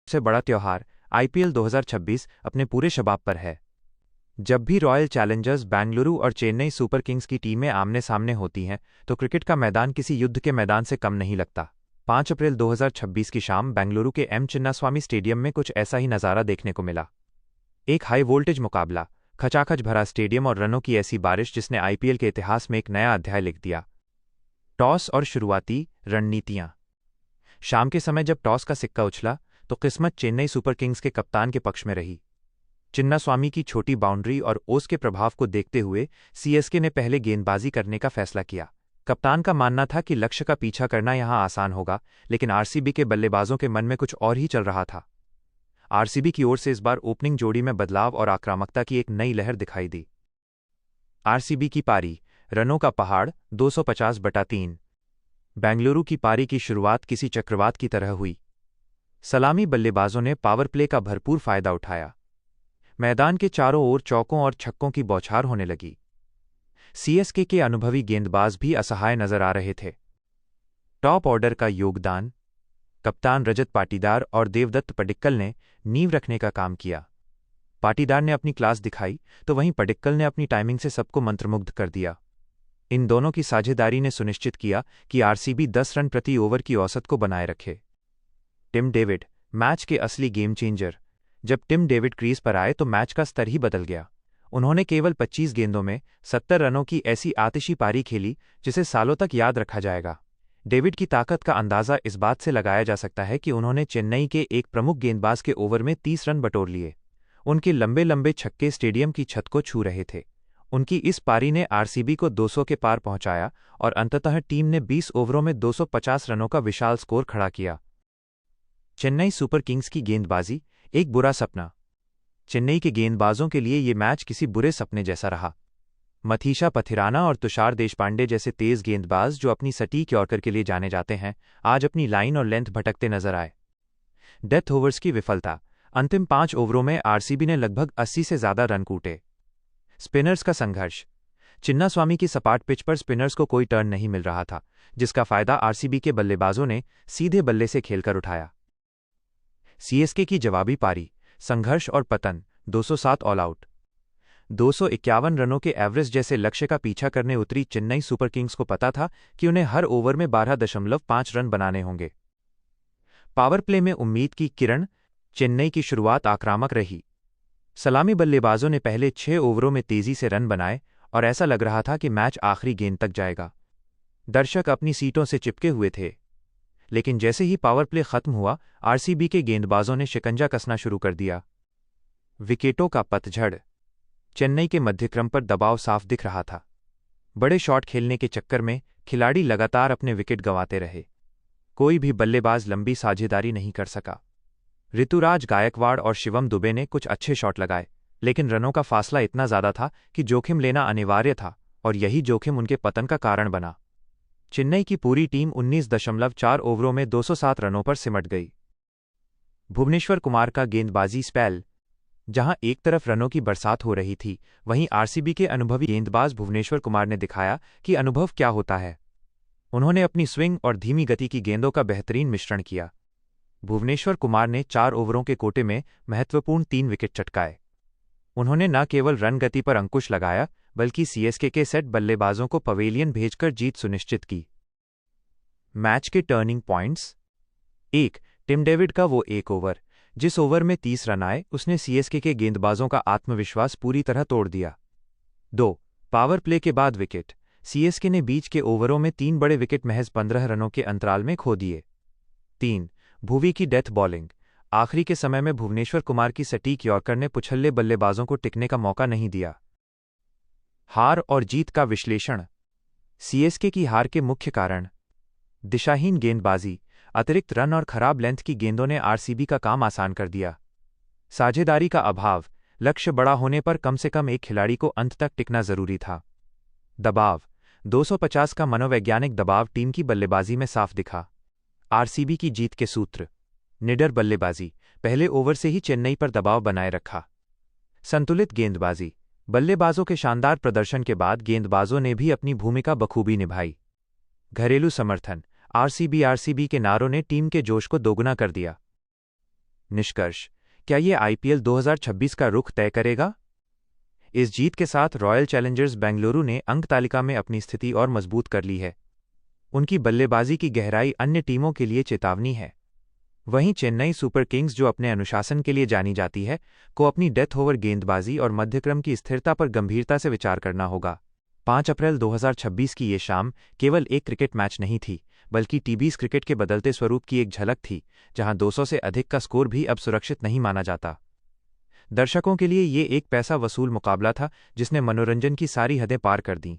सबसे बड़ा त्योहार आईपीएल 2026 अपने पूरे शबाब पर है। जब भी रॉयल चैलेंजर्स बेंगलुरु और चेन्नई सुपर किंग्स की टीमें आमने सामने होती हैं तो क्रिकेट का मैदान किसी युद्ध के मैदान से कम नहीं लगता। 5 अप्रैल 2026 की शाम बेंगलुरु के एम चिन्नास्वामी स्टेडियम में कुछ ऐसा ही नज़ारा देखने को मिला। एक हाई वोल्टेज मुकाबला, खचाखच भरा स्टेडियम और रनों की ऐसी बारिश जिसने आईपीएल के इतिहास में एक नया अध्याय लिख दिया। टॉस और शुरुआती रणनीतियां। शाम के समय जब टॉस का सिक्का उछला तो किस्मत चेन्नई सुपर किंग्स के कप्तान के पक्ष में रही। चिन्नास्वामी की छोटी बाउंड्री और ओस के प्रभाव को देखते हुए सीएसके ने पहले गेंदबाजी करने का फैसला किया। कप्तान का मानना था कि लक्ष्य का पीछा करना यहां आसान होगा, लेकिन आरसीबी के बल्लेबाजों के मन में कुछ और ही चल रहा था। आरसीबी की ओर से इस बार ओपनिंग जोड़ी में बदलाव और आक्रामकता की एक नई लहर दिखाई दी। आरसीबी की पारी, रनों का पहाड़ 250/3। बेंगलुरु की पारी की शुरुआत किसी चक्रवात की तरह हुई। सलामी बल्लेबाजों ने पावर प्ले का भरपूर फायदा उठाया। मैदान के चारों ओर चौकों और छक्कों की बौछार होने लगी। सीएसके के अनुभवी गेंदबाज भी असहाय नजर आ रहे थे। टॉप ऑर्डर का योगदान, कप्तान रजत पाटीदार और देवदत्त पडिक्कल ने नींव रखने का काम किया। पाटीदार ने अपनी क्लास दिखाई तो वहीं पडिक्कल ने अपनी टाइमिंग से सबको मंत्रमुग्ध कर दिया। इन दोनों की साझेदारी ने सुनिश्चित किया कि आरसीबी 10 रन प्रति ओवर की औसत को बनाए रखे। टिम डेविड, मैच के असली गेम चेंजर। जब टिम डेविड क्रीज पर आए तो मैच का स्तर ही बदल गया। उन्होंने केवल 25 गेंदों में 70 रनों की ऐसी आतिशी पारी खेली जिसे सालों तक याद रखा जाएगा। डेविड की ताकत का अंदाजा इस बात से लगाया जा सकता है कि उन्होंने चेन्नई के एक प्रमुख गेंदबाज के ओवर में 30 रन बटोर लिए। उनके लंबे लंबे छक्के स्टेडियम की छत को छू रहे थे। उनकी इस पारी ने आरसीबी को 200 के पार पहुंचाया और अंततः टीम ने 20 ओवरों में 250 रनों का विशाल स्कोर खड़ा किया। चेन्नई सुपर किंग्स की गेंदबाजी, एक बुरा सपना। चेन्नई के गेंदबाजों के लिए ये मैच किसी बुरे सपने जैसा रहा। मथीशा पथिराना और तुषार देशपांडे जैसे तेज गेंदबाज जो अपनी सटीक यॉर्कर के लिए जाने जाते हैं, आज अपनी लाइन और लेंथ भटकते नजर आए। डेथ ओवर्स की विफलता। अंतिम 5 ओवरों में आरसीबी ने लगभग 80 से ज्यादा रन कूटे। स्पिनर्स का संघर्ष। चिन्नास्वामी की सपाट पिच पर स्पिनर्स को कोई टर्न नहीं मिल रहा था, जिसका फायदा आरसीबी के बल्लेबाजों ने सीधे बल्ले से खेलकर उठाया। सीएसके की जवाबी पारी, संघर्ष और पतन। 207 ऑल आउट, 251 रनों के एवरेज जैसे लक्ष्य का पीछा करने उतरी चेन्नई सुपर किंग्स को पता था कि उन्हें हर ओवर में 12.5 रन बनाने होंगे। पावर प्ले में उम्मीद की किरण। चेन्नई की शुरुआत आक्रामक रही। सलामी बल्लेबाजों ने पहले 6 ओवरों में तेजी से रन बनाए और ऐसा लग रहा था कि मैच आखिरी गेंद तक जाएगा। दर्शक अपनी सीटों से चिपके हुए थे। लेकिन जैसे ही पावर प्ले खत्म हुआ, आरसीबी के गेंदबाजों ने शिकंजा कसना शुरू कर दिया। विकेटों का पतझड़। चेन्नई के मध्यक्रम पर दबाव साफ दिख रहा था। बड़े शॉट खेलने के चक्कर में खिलाड़ी लगातार अपने विकेट गंवाते रहे। कोई भी बल्लेबाज लंबी साझेदारी नहीं कर सका। ऋतुराज गायकवाड़ और शिवम दुबे ने कुछ अच्छे शॉट लगाए, लेकिन रनों का फासला इतना ज्यादा था कि जोखिम लेना अनिवार्य था और यही जोखिम उनके पतन का कारण बना। चेन्नई की पूरी टीम 19.4 ओवरों में 207 रनों पर सिमट गई। भुवनेश्वर कुमार का गेंदबाजी स्पेल। जहां एक तरफ रनों की बरसात हो रही थी, वहीं आरसीबी के अनुभवी गेंदबाज भुवनेश्वर कुमार ने दिखाया कि अनुभव क्या होता है। उन्होंने अपनी स्विंग और धीमी गति की गेंदों का बेहतरीन मिश्रण किया। भुवनेश्वर कुमार ने 4 ओवरों के कोटे में महत्वपूर्ण 3 विकेट चटकाए। उन्होंने न केवल रन गति पर अंकुश लगाया, बल्कि सीएसके के सेट बल्लेबाजों को पवेलियन भेजकर जीत सुनिश्चित की। मैच के टर्निंग पॉइंट्स। 1. टिम डेविड का वो एक ओवर, जिस ओवर में 30 रन आए, उसने सीएसके के गेंदबाजों का आत्मविश्वास पूरी तरह तोड़ दिया। 2. पावर प्ले के बाद विकेट। सीएसके ने बीच के ओवरों में 3 बड़े विकेट महज 15 रनों के अंतराल में खो दिए। 3. भुवी की डेथ बॉलिंग। आखिरी के समय में भुवनेश्वर कुमार की सटीक यॉर्कर ने पुछल्ले बल्लेबाजों को टिकने का मौका नहीं दिया। हार और जीत का विश्लेषण। सीएसके की हार के मुख्य कारण। दिशाहीन गेंदबाजी, अतिरिक्त रन और खराब लेंथ की गेंदों ने आरसीबी का काम आसान कर दिया। साझेदारी का अभाव, लक्ष्य बड़ा होने पर कम से कम एक खिलाड़ी को अंत तक टिकना जरूरी था। दबाव, 250 का मनोवैज्ञानिक दबाव टीम की बल्लेबाजी में साफ दिखा। आरसीबी की जीत के सूत्र। निडर बल्लेबाजी, पहले ओवर से ही चेन्नई पर दबाव बनाए रखा। संतुलित गेंदबाजी, बल्लेबाजों के शानदार प्रदर्शन के बाद गेंदबाजों ने भी अपनी भूमिका बखूबी निभाई। घरेलू समर्थन, आरसीबी के नारों ने टीम के जोश को दोगुना कर दिया। निष्कर्ष, क्या ये आईपीएल 2026 का रुख तय करेगा? इस जीत के साथ रॉयल चैलेंजर्स बेंगलुरु ने अंक तालिका में अपनी स्थिति और मजबूत कर ली है। उनकी बल्लेबाजी की गहराई अन्य टीमों के लिए चेतावनी है। वहीं चेन्नई सुपर किंग्स, जो अपने अनुशासन के लिए जानी जाती है, को अपनी डेथ ओवर गेंदबाजी और मध्यक्रम की स्थिरता पर गंभीरता से विचार करना होगा। 5 अप्रैल 2026 की ये शाम केवल एक क्रिकेट मैच नहीं थी, बल्कि टी20 क्रिकेट के बदलते स्वरूप की एक झलक थी, जहां 200 से अधिक का स्कोर भी अब सुरक्षित नहीं माना जाता। दर्शकों के लिए ये एक पैसा वसूल मुकाबला था, जिसने मनोरंजन की सारी हदें पार कर दीं।